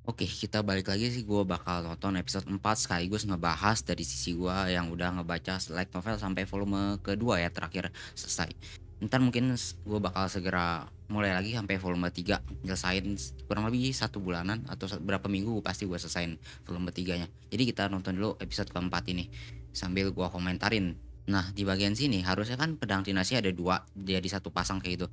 Oke, kita balik lagi sih, gue bakal nonton episode 4 sekaligus ngebahas dari sisi gue yang udah ngebaca light novel sampai volume kedua ya terakhir selesai. Ntar mungkin gue bakal segera mulai lagi sampai volume 3 nyelesain kurang lebih 1 bulanan atau berapa minggu pasti gue selesain volume 3-nya. Jadi kita nonton dulu episode keempat ini sambil gue komentarin. Nah, di bagian sini harusnya kan pedang dinasti ada dua jadi satu pasang kayak gitu.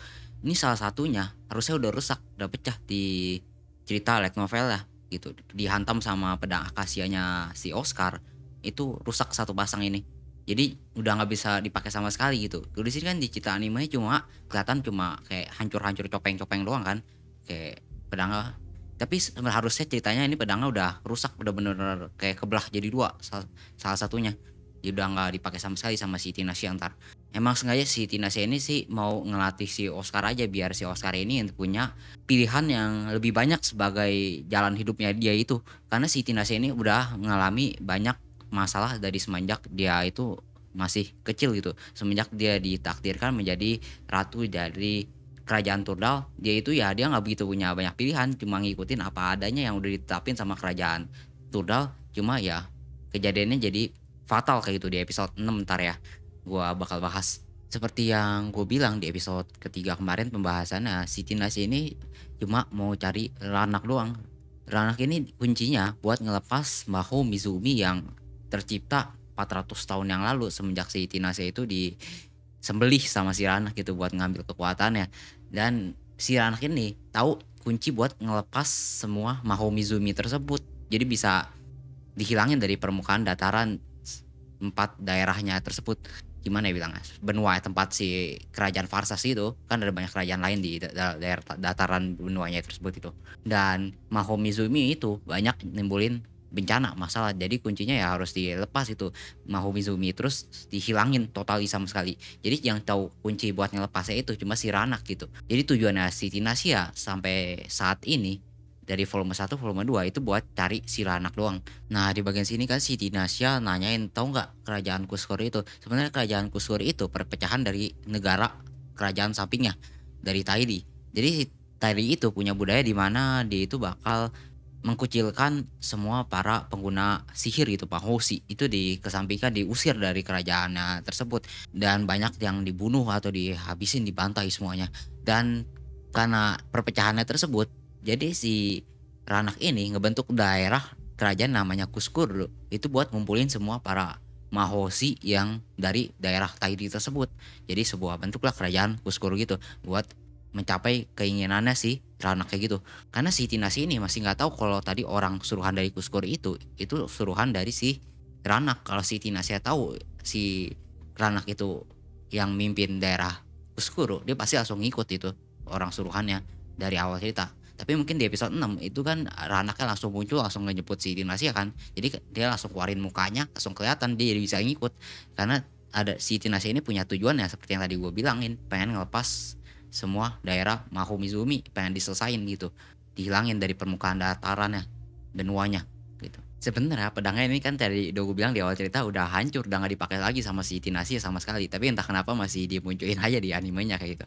Ini salah satunya harusnya udah rusak, udah pecah di cerita light novel lah gitu, dihantam sama pedang akasianya si Oscar, itu rusak satu pasang ini. Jadi udah nggak bisa dipakai sama sekali gitu. Di sini kan di cerita animenya cuma kelihatan cuma kayak hancur-hancur copeng-copeng doang kan, kayak pedangnya. Tapi harusnya ceritanya ini pedangnya udah rusak, udah bener-bener kayak kebelah jadi dua salah satunya. Dia udah nggak dipakai sama sekali sama si Tina Siantar. Emang sengaja si Tina Sy ini sih mau ngelatih si Oscar aja biar si Oscar ini yang punya pilihan yang lebih banyak sebagai jalan hidupnya dia itu. Karena si Tina Sy ini udah mengalami banyak masalah dari semenjak dia itu masih kecil gitu. Semenjak dia ditakdirkan menjadi ratu dari kerajaan Turdal, dia itu ya dia nggak begitu punya banyak pilihan, cuma ngikutin apa adanya yang udah ditetapin sama kerajaan Turdal. Cuma ya kejadiannya jadi fatal kayak gitu di episode 6 ntar ya. Gua bakal bahas. Seperti yang gue bilang di episode ketiga kemarin pembahasannya, si Tinashe ini cuma mau cari Ranak doang. Ranak ini kuncinya buat ngelepas Maho Mizumi yang tercipta 400 tahun yang lalu semenjak si Tinashe itu disembelih sama si Ranak gitu buat ngambil kekuatannya. Dan si Ranak ini tahu kunci buat ngelepas semua Maho Mizumi tersebut. Jadi bisa dihilangin dari permukaan dataran empat daerahnya tersebut. Gimana ya bilangnya, benua tempat si kerajaan Farsas itu kan ada banyak kerajaan lain di daerah dataran benuanya tersebut itu. Dan Mahomizumi itu banyak nimbulin bencana masalah, jadi kuncinya ya harus dilepas itu Mahomizumi, terus dihilangin totali sama sekali. Jadi yang tahu kunci buat ngelepasnya itu cuma si Ranak gitu. Jadi tujuannya si Tinasia sampai saat ini dari volume 1 volume 2 itu buat cari si Ranak doang. Nah, di bagian sini kan si Dinasya nanyain, tahu nggak kerajaan Kuskur itu? Sebenarnya kerajaan Kuskur itu perpecahan dari negara kerajaan sampingnya, dari Tairi. Jadi si Tairi itu punya budaya di mana dia itu bakal mengkucilkan semua para pengguna sihir gitu, Pak Hoshi. Itu dikesampingkan, diusir dari kerajaannya tersebut. Dan banyak yang dibunuh atau dihabisin, dibantai semuanya. Dan karena perpecahannya tersebut, jadi si Ranak ini ngebentuk daerah kerajaan namanya Kuskur itu buat ngumpulin semua para Mahoshi yang dari daerah Tairi tersebut. Jadi sebuah bentuklah kerajaan Kuskur gitu buat mencapai keinginannya si Ranak kayak gitu. Karena si Tinashe ini masih nggak tahu kalau tadi orang suruhan dari Kuskur itu suruhan dari si Ranak. Kalau si Tinashe tahu si Ranak itu yang mimpin daerah Kuskur, dia pasti langsung ngikut itu orang suruhannya dari awal cerita. Tapi mungkin di episode 6 itu kan Ranaknya langsung muncul, langsung ngejemput si Dinasya kan. Jadi dia langsung keluarin mukanya, langsung kelihatan dia jadi bisa ngikut. Karena ada si Tinashe ini punya tujuan ya seperti yang tadi gue bilangin, pengen ngelepas semua daerah Mahomizumi, pengen diselesain gitu. Dihilangin dari permukaan datarannya, benuanya gitu. Sebenarnya pedangnya ini kan tadi udah gue bilang di awal cerita udah hancur, udah gak dipakai lagi sama si Tinashe sama sekali. Tapi entah kenapa masih dimunculin aja di animenya kayak gitu.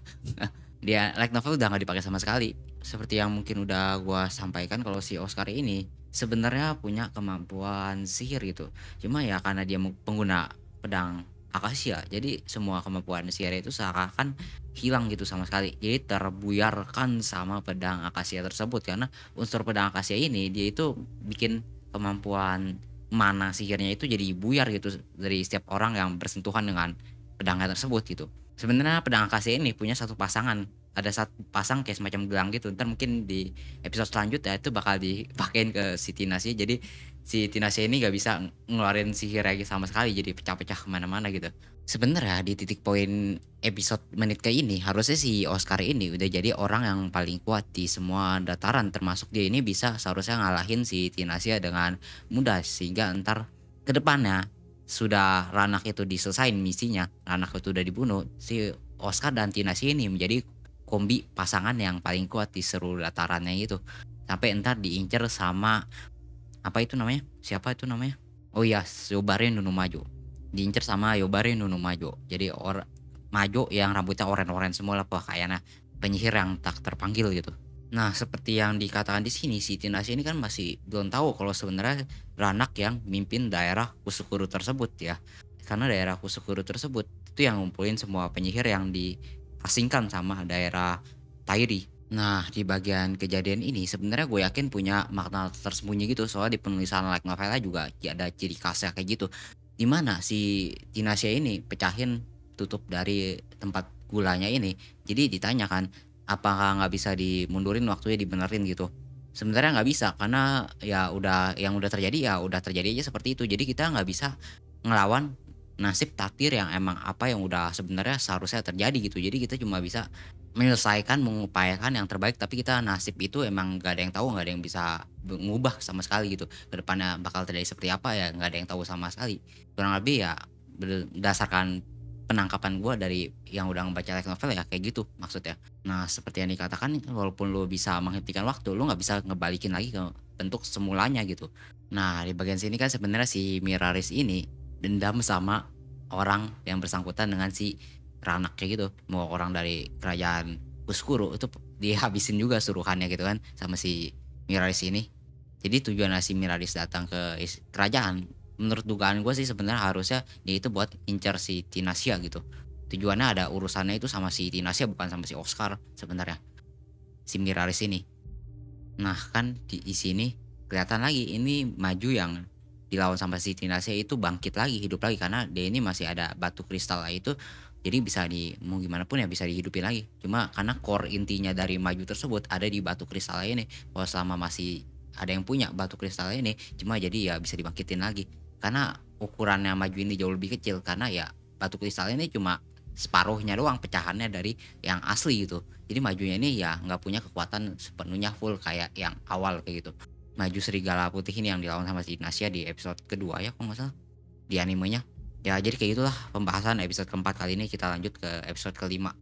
Dia light novel udah nggak dipakai sama sekali. Seperti yang mungkin udah gua sampaikan kalau si Oscar ini sebenarnya punya kemampuan sihir gitu. Cuma ya karena dia pengguna pedang akasia, jadi semua kemampuan sihir itu seakan hilang gitu sama sekali. Jadi terbuyarkan sama pedang akasia tersebut karena unsur pedang akasia ini dia itu bikin kemampuan mana sihirnya itu jadi buyar gitu dari setiap orang yang bersentuhan dengan pedangnya tersebut gitu. Sebenarnya pedang akasia ini punya satu pasangan, ada satu pasang kayak semacam gelang gitu. Ntar mungkin di episode selanjutnya itu bakal dipakein ke si Tinashe. Jadi si Tinashe ini gak bisa ngeluarin sihir lagi sama sekali, jadi pecah-pecah kemana-mana gitu. Sebenarnya di titik poin episode menit ke ini harusnya si Oscar ini udah jadi orang yang paling kuat di semua dataran, termasuk dia ini bisa seharusnya ngalahin si Tinashe dengan mudah sehingga ntar ke depannya sudah Ranak itu diselesain misinya, Ranak itu udah dibunuh, si Oscar dan Tinashe ini menjadi kombi pasangan yang paling kuat di seluruh datarannya itu. Sampai entar diincer sama apa itu namanya? Siapa itu namanya? Oh iya, Yobare Nunumajo. Diincer sama Yobare Nunumajo. Jadi Majo yang rambutnya oren-oren semua lah, kayaknya penyihir yang tak terpanggil gitu. Nah, seperti yang dikatakan di sini, si Tinashe ini kan masih belum tahu kalau sebenarnya beranak yang mimpin daerah Kusukuru tersebut ya. Karena daerah Kusukuru tersebut itu yang ngumpulin semua penyihir yang diasingkan sama daerah Tairi. Nah, di bagian kejadian ini sebenarnya gue yakin punya makna tersembunyi gitu, soalnya di penulisan light novelnya juga ada ciri khasnya kayak gitu. Di mana si Tinashe ini pecahin tutup dari tempat gulanya ini. Jadi ditanyakan, apakah nggak bisa dimundurin waktunya, dibenerin gitu. Sebenarnya nggak bisa karena ya udah yang udah terjadi ya udah terjadi aja seperti itu. Jadi kita nggak bisa ngelawan nasib takdir yang emang apa yang udah sebenarnya seharusnya terjadi gitu. Jadi kita cuma bisa menyelesaikan, mengupayakan yang terbaik, tapi kita nasib itu emang nggak ada yang tahu, nggak ada yang bisa mengubah sama sekali gitu. Kedepannya bakal terjadi seperti apa ya nggak ada yang tahu sama sekali. Kurang lebih ya berdasarkan penangkapan gue dari yang udah ngebaca light novel ya kayak gitu maksudnya. Nah, seperti yang dikatakan walaupun lu bisa menghentikan waktu, lu nggak bisa ngebalikin lagi ke bentuk semulanya gitu. Nah, di bagian sini kan sebenarnya si Miraris ini dendam sama orang yang bersangkutan dengan si Ranak kayak gitu. Mau orang dari kerajaan Kuskuru itu dihabisin juga suruhannya gitu kan sama si Miraris ini. Jadi tujuan si Miraris datang ke kerajaan, menurut dugaan gue sih sebenarnya harusnya dia itu buat incer si Tinasia gitu. Tujuannya ada urusannya itu sama si Tinasia bukan sama si Oscar sebenarnya, si Miraris ini. Nah, kan di sini kelihatan lagi ini maju yang dilawan sama si Tinasia itu bangkit lagi, hidup lagi karena dia ini masih ada batu kristal itu, jadi bisa mau gimana pun ya bisa dihidupin lagi. Cuma karena core intinya dari maju tersebut ada di batu kristal ini. Kalau selama masih ada yang punya batu kristal ini, cuma jadi ya bisa dibangkitin lagi. Karena ukurannya maju ini jauh lebih kecil karena ya batu kristal ini cuma separuhnya doang pecahannya dari yang asli gitu. Jadi majunya ini ya nggak punya kekuatan sepenuhnya full kayak yang awal kayak gitu. Maju serigala putih ini yang dilawan sama si Nasya di episode kedua ya kalau nggak salah di animenya. Ya jadi kayak gitulah pembahasan episode keempat kali ini, kita lanjut ke episode kelima.